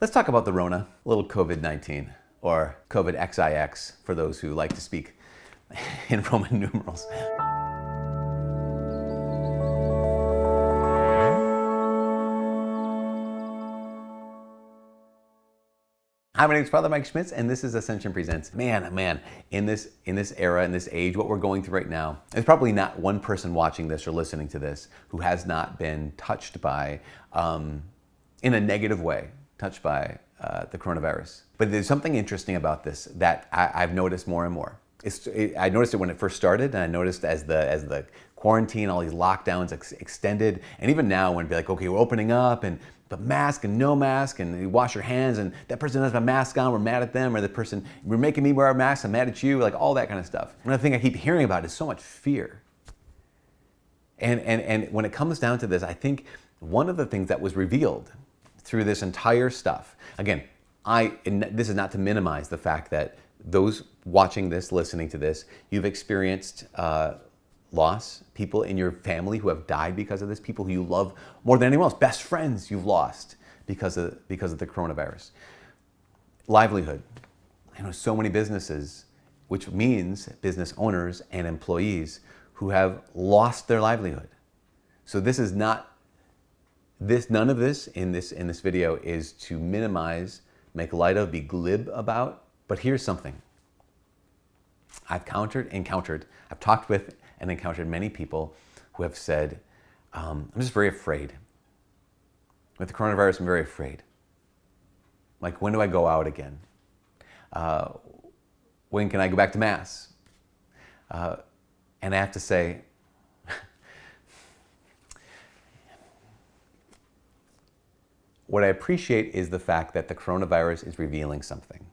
Let's talk about the Rona, a little COVID-19, or COVID XIX for those who like to speak in Roman numerals. Hi, my name is Father Mike Schmitz, and this is Ascension Presents. Man, in this era, in this age, what we're going through right now, there's probably not one person watching this or listening to this who has not been touched by, in a negative way, touched by the coronavirus. But there's something interesting about this that I've noticed more and more. I noticed it when it first started, and I noticed as the quarantine, all these lockdowns extended, and even now when it'd be like, okay, we're opening up, and the mask and no mask, and you wash your hands, and that person doesn't have a mask on, we're mad at them, or the person, we're making me wear a mask, I'm mad at you, like all that kind of stuff. Another thing I keep hearing about is so much fear. And when it comes down to this, I think one of the things that was revealed through this entire stuff, again, this is not to minimize the fact that those watching this, listening to this, you've experienced loss, people in your family who have died because of this, people who you love more than anyone else, best friends you've lost because of the coronavirus. Livelihood. I know so many businesses, which means business owners and employees who have lost their livelihood. So this is not none of this in this video is to minimize, make light of, be glib about. But here's something. I've talked with and encountered many people who have said, I'm just very afraid. With the coronavirus, I'm very afraid. Like, when do I go out again? When can I go back to Mass? And I have to say, what I appreciate is the fact that the coronavirus is revealing something.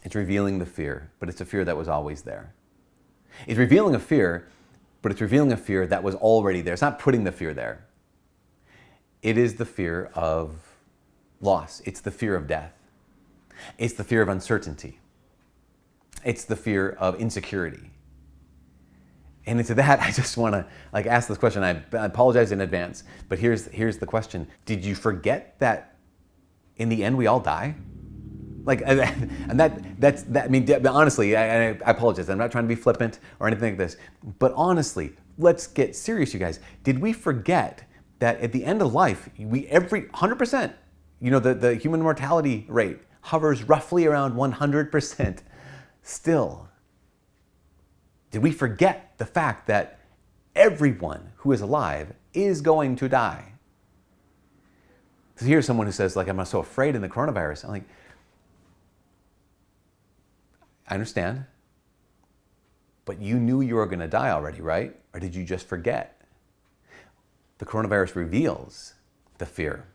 It's revealing the fear, but it's a fear that was always there. It's revealing a fear, but it's revealing a fear that was already there. It's not putting the fear there. It is the fear of loss. It's the fear of death. It's the fear of uncertainty. It's the fear of insecurity. And into that, I just want to ask this question. I apologize in advance, but here's the question. Did you forget that in the end we all die? Honestly, I apologize. I'm not trying to be flippant or anything like this. But honestly, let's get serious, you guys. Did we forget that at the end of life, 100%, the human mortality rate hovers roughly around 100% still? Did we forget the fact that everyone who is alive is going to die? So here's someone who says, I'm so afraid in the coronavirus. I'm like, I understand, but you knew you were going to die already, right? Or did you just forget? The coronavirus reveals the fear.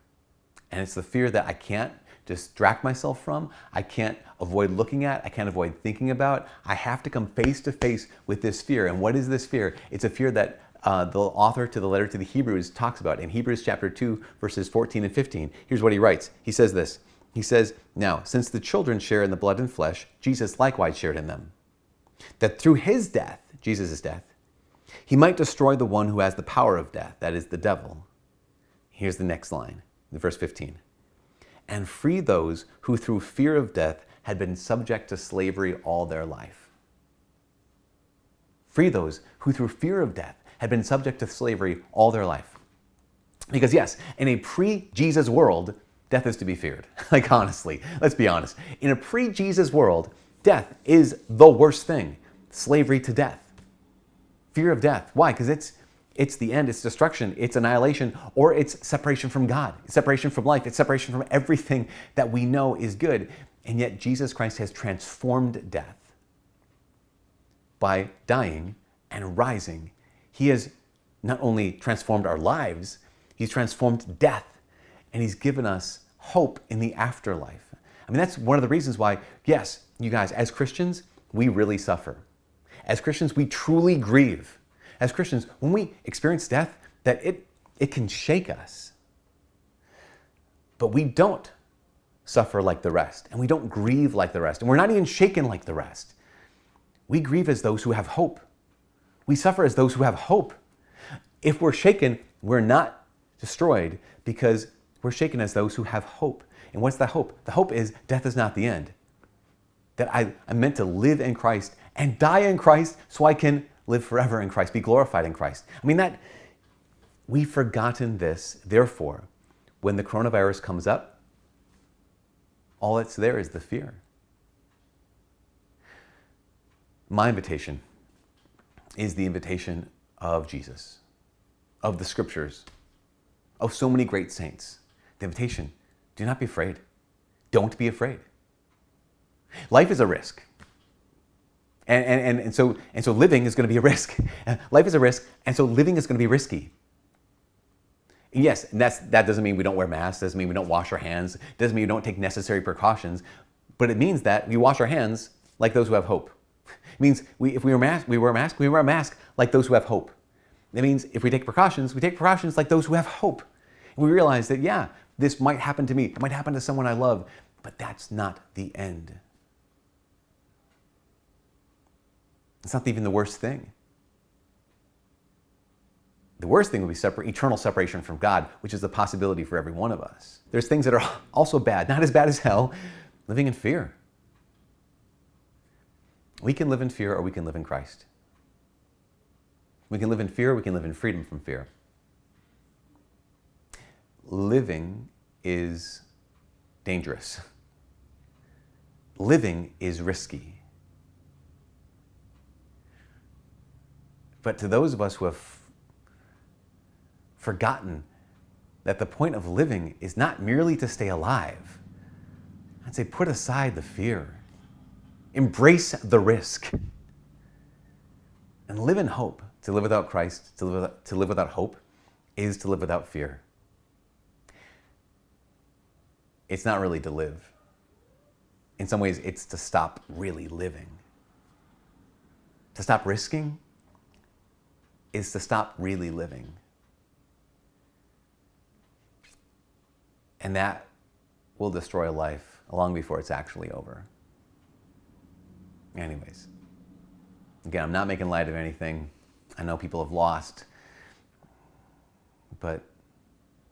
And it's the fear that I can't distract myself from, I can't avoid looking at, I can't avoid thinking about. I have to come face to face with this fear. And what is this fear? It's a fear that the author to the letter to the Hebrews talks about in Hebrews chapter 2, verses 14 and 15. Here's what he writes. He says this. He says, now, since the children share in the blood and flesh, Jesus likewise shared in them, that through his death, Jesus' death, he might destroy the one who has the power of death, that is the devil. Here's the next line, verse 15. And free those who through fear of death had been subject to slavery all their life. Free those who through fear of death had been subject to slavery all their life. Because yes, in a pre-Jesus world, death is to be feared. Honestly, let's be honest. In a pre-Jesus world, death is the worst thing. Slavery to death. Fear of death. Why? Because it's the end, it's destruction, it's annihilation, or it's separation from God, it's separation from life, it's separation from everything that we know is good. And yet Jesus Christ has transformed death by dying and rising. He has not only transformed our lives, he's transformed death. And he's given us hope in the afterlife. I mean, that's one of the reasons why, yes, you guys, as Christians, we really suffer. As Christians, we truly grieve. As Christians, when we experience death, that it can shake us. But we don't suffer like the rest, and we don't grieve like the rest, and we're not even shaken like the rest. We grieve as those who have hope. We suffer as those who have hope. If we're shaken, we're not destroyed because We're shaken as those who have hope. And what's that hope? The hope is death is not the end. That I'm meant to live in Christ and die in Christ so I can live forever in Christ, be glorified in Christ. I mean, that we've forgotten this. Therefore, when the coronavirus comes up, all that's there is the fear. My invitation is the invitation of Jesus, of the scriptures, of so many great saints. The invitation, do not be afraid. Don't be afraid. Life is a risk. And so living is going to be a risk. Life is a risk, and so living is going to be risky. And yes, that doesn't mean we don't wear masks, doesn't mean we don't wash our hands, doesn't mean we don't take necessary precautions, but it means that we wash our hands like those who have hope. It means if we wear a mask like those who have hope. It means if we take precautions like those who have hope. And we realize that, yeah, this might happen to me, it might happen to someone I love, but that's not the end. It's not even the worst thing. The worst thing would be eternal separation from God, which is a possibility for every one of us. There's things that are also bad, not as bad as hell, living in fear. We can live in fear or we can live in Christ. We can live in fear, we can live in freedom from fear. Living is dangerous. Living is risky. But to those of us who have forgotten that the point of living is not merely to stay alive, I'd say put aside the fear. Embrace the risk. And live in hope. To live without Christ, to live without hope, is to live without fear. It's not really to live. In some ways, it's to stop really living. To stop risking is to stop really living. And that will destroy life long before it's actually over. Anyways, again, I'm not making light of anything. I know people have lost, but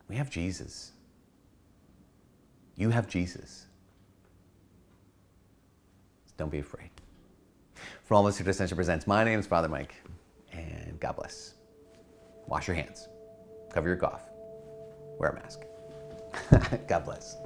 we have Jesus. You have Jesus. Don't be afraid. For all of us who Ascension presents, my name is Father Mike, and God bless. Wash your hands. Cover your cough. Wear a mask. God bless.